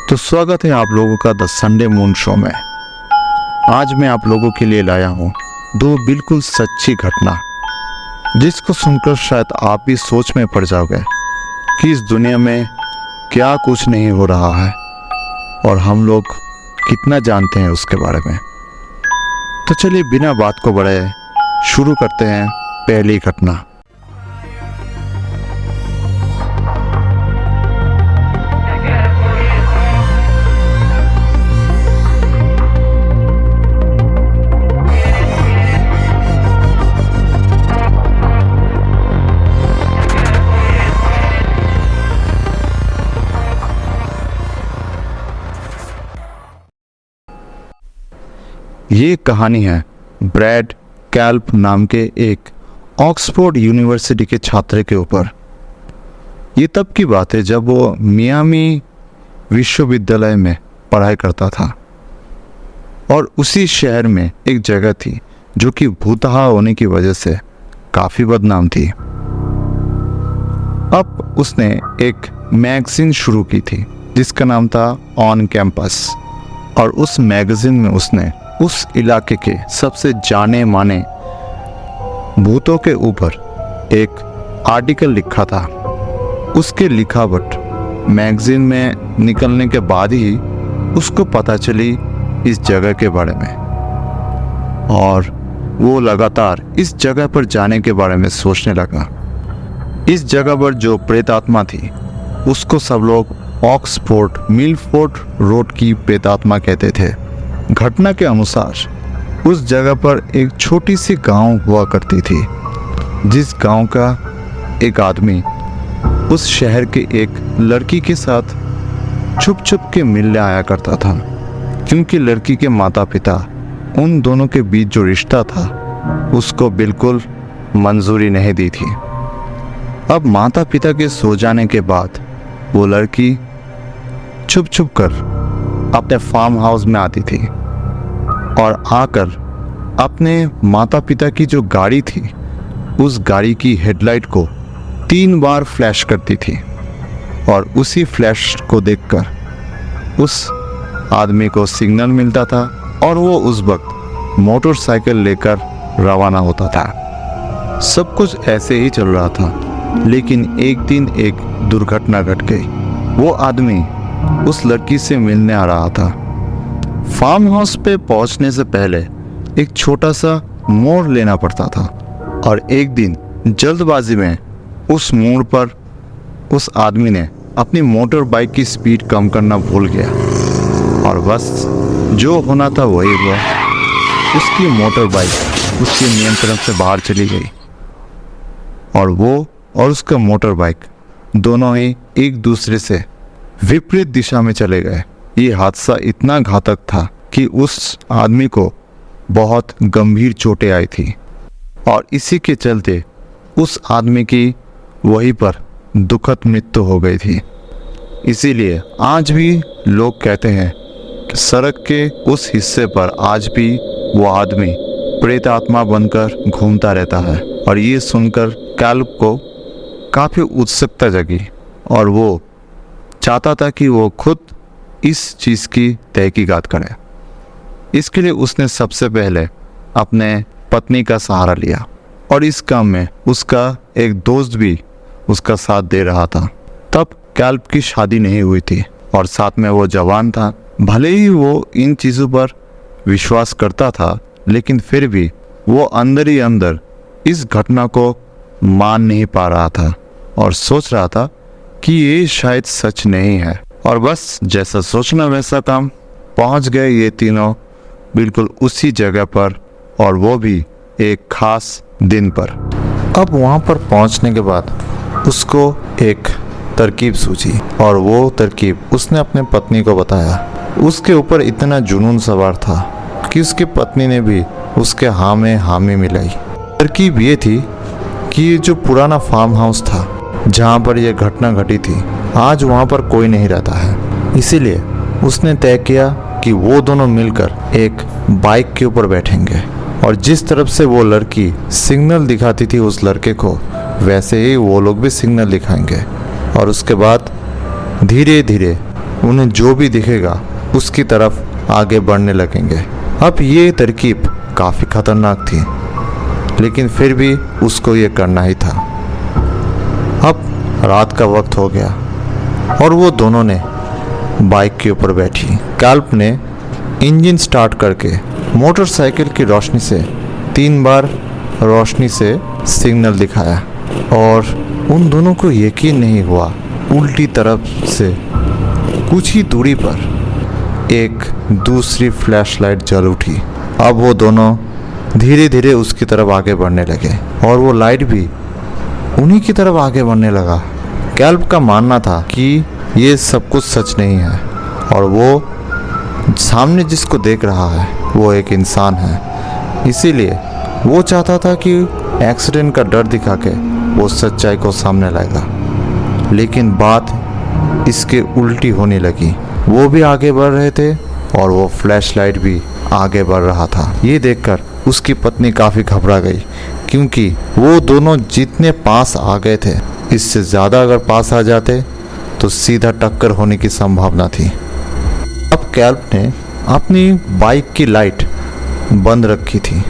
तो स्वागत है आप लोगों का द संडे मून शो में। आज मैं आप लोगों के लिए लाया हूँ दो बिल्कुल सच्ची घटना, जिसको सुनकर शायद आप भी सोच में पड़ जाओगे कि इस दुनिया में क्या कुछ नहीं हो रहा है और हम लोग कितना जानते हैं उसके बारे में। तो चलिए बिना बात को बढ़ाए शुरू करते हैं पहली घटना। ये कहानी है ब्रैड कैल्प नाम के एक ऑक्सफोर्ड यूनिवर्सिटी के छात्र के ऊपर। ये तब की बात है जब वो मियामी विश्वविद्यालय में पढ़ाई करता था और उसी शहर में एक जगह थी जो कि भूतहा होने की वजह से काफ़ी बदनाम थी। अब उसने एक मैगजीन शुरू की थी जिसका नाम था ऑन कैंपस, और उस मैगजीन में उसने उस इलाके के सबसे जाने माने भूतों के ऊपर एक आर्टिकल लिखा था। उसके लिखावट मैगजीन में निकलने के बाद ही उसको पता चली इस जगह के बारे में, और वो लगातार इस जगह पर जाने के बारे में सोचने लगा। इस जगह पर जो प्रेतात्मा थी उसको सब लोग ऑक्सफोर्ड मिलफोर्ड रोड की प्रेतात्मा कहते थे। घटना के अनुसार उस जगह पर एक छोटी सी गांव हुआ करती थी, जिस गांव का एक आदमी उस शहर के एक लड़की के साथ छुप छुप के मिलने आया करता था, क्योंकि लड़की के माता पिता उन दोनों के बीच जो रिश्ता था उसको बिल्कुल मंजूरी नहीं दी थी। अब माता पिता के सो जाने के बाद वो लड़की छुप छुप कर अपने फार्म हाउस में आती थी और आकर अपने माता पिता की जो गाड़ी थी उस गाड़ी की हेडलाइट को 3 बार फ्लैश करती थी, और उसी फ्लैश को देखकर उस आदमी को सिग्नल मिलता था और वो उस वक्त मोटरसाइकिल लेकर रवाना होता था। सब कुछ ऐसे ही चल रहा था, लेकिन एक दिन एक दुर्घटना घट गई। वो आदमी उस लड़की से मिलने आ रहा था। फार्म हाउस पे पहुंचने से पहले एक छोटा सा मोड़ लेना पड़ता था, और एक दिन जल्दबाजी में उस मोड़ पर उस आदमी ने अपनी मोटर बाइक की स्पीड कम करना भूल गया, और बस जो होना था वही हुआ। उसकी मोटर बाइक उसके नियंत्रण से बाहर चली गई, और वो और उसका मोटर बाइक दोनों ही एक दूसरे से विपरीत दिशा में चले गए। ये हादसा इतना घातक था कि उस आदमी को बहुत गंभीर चोटें आई थी, और इसी के चलते उस आदमी की वहीं पर दुखद मृत्यु हो गई थी। इसीलिए आज भी लोग कहते हैं कि सड़क के उस हिस्से पर आज भी वो आदमी प्रेतात्मा बनकर घूमता रहता है। और ये सुनकर कैल्प को काफ़ी उत्सुकता जगी, और वो चाहता था कि वो खुद इस चीज़ की तहकीकात करे। इसके लिए उसने सबसे पहले अपने पत्नी का सहारा लिया, और इस काम में उसका एक दोस्त भी उसका साथ दे रहा था। तब कैल्प की शादी नहीं हुई थी और साथ में वो जवान था। भले ही वो इन चीज़ों पर विश्वास करता था, लेकिन फिर भी वो अंदर ही अंदर इस घटना को मान नहीं पा रहा था और सोच रहा था कि ये शायद सच नहीं है। और बस जैसा सोचना वैसा काम। पहुंच गए ये तीनों बिल्कुल उसी जगह पर, और वो भी एक खास दिन पर। अब वहां पर पहुंचने के बाद उसको एक तरकीब सूझी, और वो तरकीब उसने अपने पत्नी को बताया। उसके ऊपर इतना जुनून सवार था कि उसकी पत्नी ने भी उसके हाँ में हामी मिलाई। तरकीब ये थी कि ये जो पुराना फार्म हाउस था जहाँ पर यह घटना घटी थी, आज वहाँ पर कोई नहीं रहता है। इसीलिए उसने तय किया कि वो दोनों मिलकर एक बाइक के ऊपर बैठेंगे, और जिस तरफ से वो लड़की सिग्नल दिखाती थी उस लड़के को, वैसे ही वो लोग भी सिग्नल दिखाएंगे। और उसके बाद धीरे धीरे उन्हें जो भी दिखेगा उसकी तरफ आगे बढ़ने लगेंगे। अब ये तरकीब काफ़ी खतरनाक थी, लेकिन फिर भी उसको ये करना ही था। अब रात का वक्त हो गया और वो दोनों ने बाइक के ऊपर बैठी। कैल्प ने इंजन स्टार्ट करके मोटरसाइकिल की रोशनी से 3 बार रोशनी से सिग्नल दिखाया और उन दोनों को यकीन नहीं हुआ, उल्टी तरफ से कुछ ही दूरी पर एक दूसरी फ्लैशलाइट जल उठी। अब वो दोनों धीरे धीरे उसकी तरफ आगे बढ़ने लगे और वो लाइट भी उन्हीं की तरफ आगे बढ़ने लगा। कैल्प का मानना था कि ये सब कुछ सच नहीं है और वो सामने जिसको देख रहा है वो एक इंसान है। इसीलिए वो चाहता था कि एक्सीडेंट का डर दिखा के वो सच्चाई को सामने लाएगा। लेकिन बात इसके उल्टी होने लगी। वो भी आगे बढ़ रहे थे और वो फ्लैशलाइट भी आगे बढ़ रहा था। ये देखकर उसकी पत्नी काफ़ी घबरा गई, क्योंकि वो दोनों जितने पास आ गए थे, इससे ज़्यादा अगर पास आ जाते तो सीधा टक्कर होने की संभावना थी। अब कैल्प ने अपनी बाइक की लाइट बंद रखी थी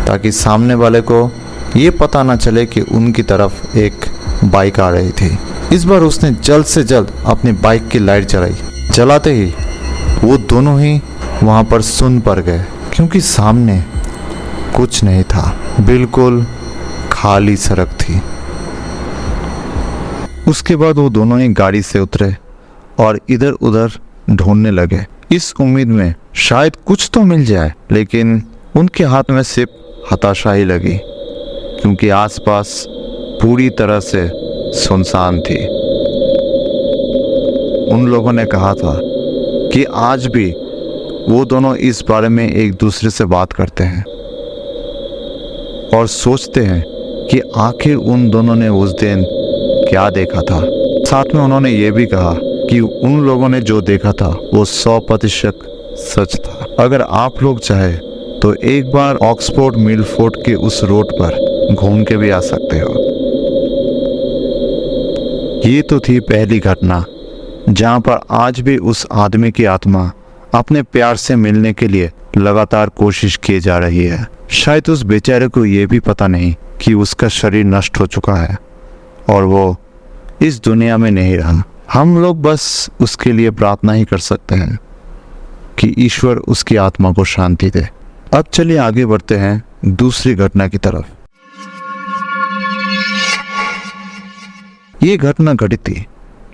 ताकि सामने वाले को ये पता ना चले कि उनकी तरफ एक बाइक आ रही थी। इस बार उसने जल्द से जल्द अपनी बाइक की लाइट जलाई। जलाते ही वो दोनों ही वहाँ पर सुन पड़ गए, क्योंकि सामने कुछ नहीं था, बिल्कुल खाली सड़क थी। उसके बाद वो दोनों ही गाड़ी से उतरे और इधर उधर ढूंढने लगे, इस उम्मीद में शायद कुछ तो मिल जाए। लेकिन उनके हाथ में सिर्फ हताशा ही लगी, क्योंकि आसपास पूरी तरह से सुनसान थी। उन लोगों ने कहा था कि आज भी वो दोनों इस बारे में एक दूसरे से बात करते हैं और सोचते हैं कि आखिर उन दोनों ने उस दिन क्या देखा था। साथ में उन्होंने ये भी कहा कि उन लोगों ने जो देखा था वो 100% सच था। अगर आप लोग चाहे तो एक बार ऑक्सफोर्ड मिलफोर्ड के उस रोड पर घूम के भी आ सकते हो। ये तो थी पहली घटना जहाँ पर आज भी उस आदमी की आत्मा अपने प्यार से मिलने के लिए लगातार कोशिश की जा रही है। शायद उस बेचारे को ये भी पता नहीं कि उसका शरीर नष्ट हो चुका है और वो इस दुनिया में नहीं रहा। हम लोग बस उसके लिए प्रार्थना ही कर सकते हैं कि ईश्वर उसकी आत्मा को शांति दे। अब चलिए आगे बढ़ते हैं दूसरी घटना की तरफ। ये घटना घटी थी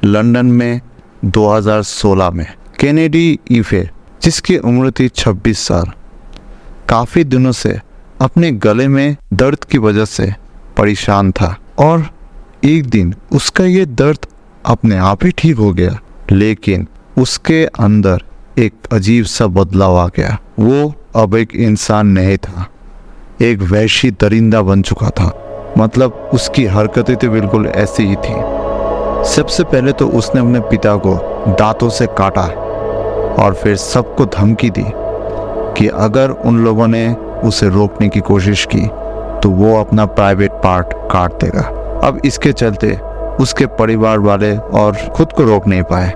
लंदन में 2016 में। केनेडी ईफे, जिसकी उम्र थी 26 साल, काफ़ी दिनों से अपने गले में दर्द की वजह से परेशान था और एक दिन उसका ये दर्द अपने आप ही ठीक हो गया। लेकिन उसके अंदर एक अजीब सा बदलाव आ गया। वो अब एक इंसान नहीं था, एक वहशी दरिंदा बन चुका था। मतलब उसकी हरकतें तो बिल्कुल ऐसी ही थी। सबसे पहले तो उसने अपने पिता को दांतों से काटा और फिर सबको धमकी दी कि अगर उन लोगों ने उसे रोकने की कोशिश की तो वो अपना प्राइवेट पार्ट काट देगा। अब इसके चलते उसके परिवार वाले और खुद को रोक नहीं पाए।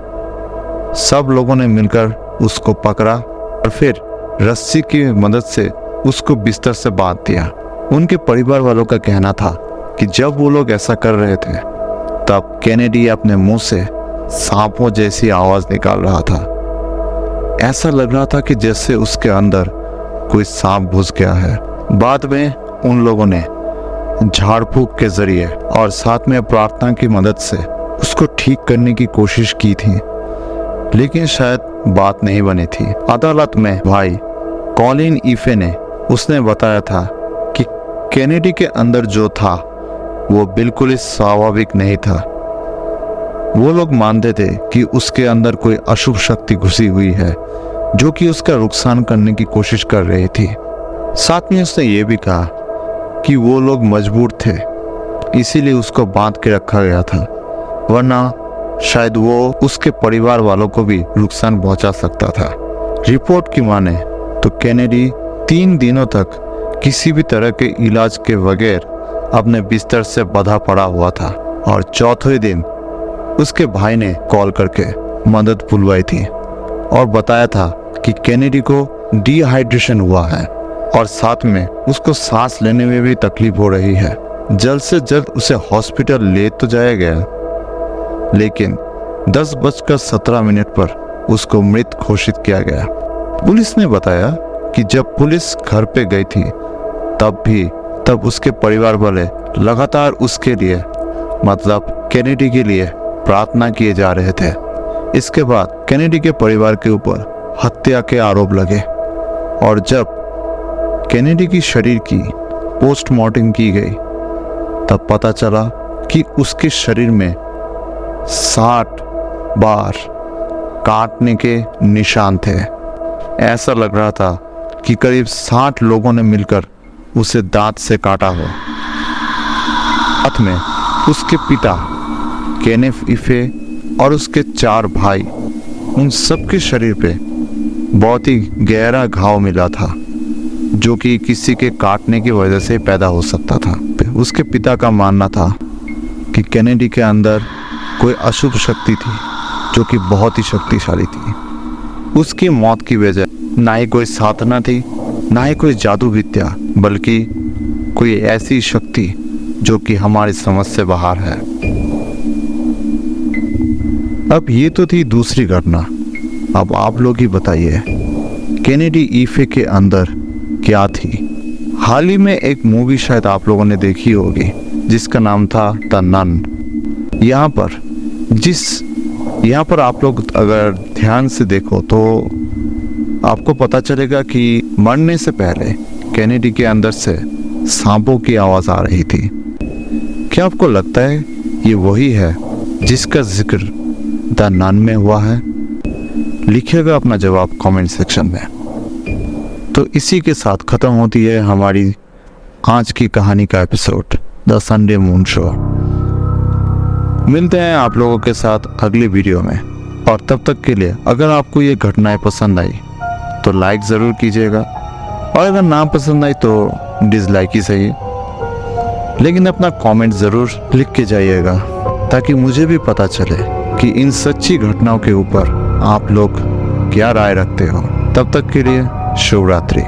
सब लोगों ने मिलकर उसको पकड़ा और फिर रस्सी की मदद से उसको बिस्तर से बांध दिया। उनके परिवार वालों का कहना था कि जब वो लोग ऐसा कर रहे थे तब केनेडी अपने मुंह से सांपों जैसी आवाज निकाल रहा था। ऐसा लग रहा था कि जैसे उसके अंदर कोई सांप घुस गया है। बाद में उन लोगों ने झाड़ फूक के जरिए और साथ में प्रार्थना की मदद से उसको ठीक करने की कोशिश की थी, लेकिन शायद बात नहीं बनी थी। अदालत में भाई कॉलिन ईफे ने उसने बताया था कि केनेडी के अंदर जो था वो बिल्कुल ही स्वाभाविक नहीं था। वो लोग मानते थे कि उसके अंदर कोई अशुभ शक्ति घुसी हुई है जो कि उसका नुकसान करने की कोशिश कर रही थी। साथ में उसने ये भी कहा कि वो लोग मजबूर थे, इसीलिए उसको बांध के रखा गया था, वरना शायद वो उसके परिवार वालों को भी नुकसान पहुंचा सकता था। रिपोर्ट की माने तो केनेडी 3 दिनों तक किसी भी तरह के इलाज के बगैर अपने बिस्तर से बंधा पड़ा हुआ था और चौथे दिन उसके भाई ने कॉल करके मदद बुलवाई थी और बताया था कि कैनेडी को डिहाइड्रेशन हुआ है और साथ में उसको सांस लेने में भी तकलीफ हो रही है। जल्द से जल्द उसे हॉस्पिटल ले तो जाया गया, लेकिन 10:17 पर उसको मृत घोषित किया गया। पुलिस ने बताया कि जब पुलिस घर पे गई थी तब उसके परिवार वाले लगातार उसके लिए मतलब कैनेडी के लिए प्रार्थना किए जा रहे थे। इसके बाद कैनेडी के परिवार के ऊपर हत्या के आरोप लगे और जब कैनेडी की शरीर की पोस्टमार्टम की गई तब पता चला कि उसके शरीर में 60 बार काटने के निशान थे। ऐसा लग रहा था कि करीब 60 लोगों ने मिलकर उसे दांत से काटा हो। साथ में उसके पिता केनेथ इफे और उसके 4 भाई, उन सबके शरीर पे बहुत ही गहरा घाव मिला था जो कि किसी के काटने की वजह से पैदा हो सकता था। उसके पिता का मानना था कि कैनेडी के अंदर कोई अशुभ शक्ति थी जो कि बहुत ही शक्तिशाली थी। उसकी मौत की वजह ना ही कोई साधना थी, ना ही कोई जादू विद्या, बल्कि कोई ऐसी शक्ति जो कि हमारी समझ से बाहर है। अब ये तो थी दूसरी घटना। अब आप लोग ही बताइए कैनेडी इफे के अंदर क्या थी। हाल ही में एक मूवी शायद आप लोगों ने देखी होगी जिसका नाम था द नन। यहाँ पर आप लोग अगर ध्यान से देखो तो आपको पता चलेगा कि मरने से पहले कैनेडी के अंदर से सांपों की आवाज आ रही थी। क्या आपको लगता है ये वही है जिसका जिक्र द नन में हुआ है? लिखिएगा अपना जवाब कमेंट सेक्शन में। तो इसी के साथ ख़त्म होती है हमारी आज की कहानी का episode the Sunday moon show. मिलते हैं आप लोगों के साथ अगली वीडियो में, और तब तक के लिए अगर आपको ये घटनाएं पसंद आई तो लाइक ज़रूर कीजिएगा, और अगर ना पसंद आई तो डिसलाइक ही सही, लेकिन अपना कमेंट ज़रूर लिख के जाइएगा ताकि मुझे भी पता चले कि इन सच्ची घटनाओं के ऊपर आप लोग क्या राय रखते हो। तब तक के लिए शुभ रात्रि।